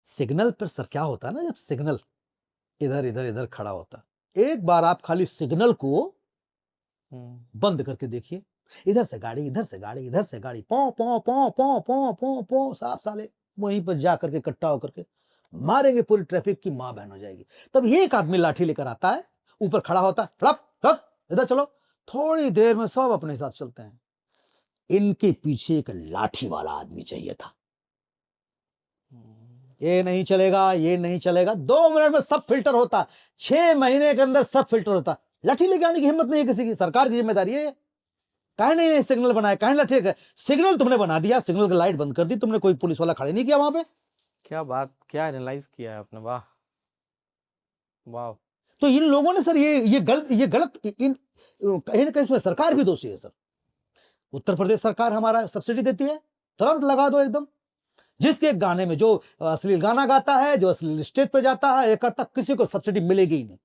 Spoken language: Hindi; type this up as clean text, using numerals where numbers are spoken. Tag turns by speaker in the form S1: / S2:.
S1: सिग्नल पर सर क्या होता है ना, जब सिग्नल इधर इधर इधर खड़ा होता है, एक बार आप खाली सिग्नल को बंद करके देखिए, इधर से गाड़ी, इधर से गाड़ी, इधर से गाड़ी, पौ पौ पौ पौ पौ पौ पौ, साहब साले वहीं पर जा करके इकट्ठा होकर के मारेंगे, पूरी ट्रैफिक की मां बहन हो जाएगी। तब ये एक आदमी लाठी लेकर आता है, ऊपर खड़ा होता है, हड़प हड़प इधर चलो, थोड़ी देर में सब अपने हिसाब से चलते हैं। इनके पीछे एक लाठी वाला आदमी चाहिए था। ये नहीं चलेगा, ये नहीं चलेगा, 2 मिनट में सब फिल्टर होता, 6 महीने के अंदर सब फिल्टर होता। लाठी लेके आने की हिम्मत नहीं है किसी की, सरकार की जिम्मेदारी है। काहे नहीं सिग्नल बनाया, काहे लाठी, सिग्नल तुमने बना दिया, सिग्नल की लाइट बंद कर दी तुमने, कोई पुलिस वाला खड़े नहीं किया वहां पे।
S2: क्या बात, क्या एनालाइज किया है आपने, वाह वाह।
S1: तो इन लोगों ने सर ये गलत इन कहीं ना कहीं इसमें सरकार भी दोषी है सर। उत्तर प्रदेश सरकार हमारा सब्सिडी देती है, तुरंत लगा दो एकदम। जिसके गाने में जो अश्लील गाना गाता है, जो अश्लील स्टेज पे जाता है, ये करता, किसी को सब्सिडी मिलेगी ही नहीं।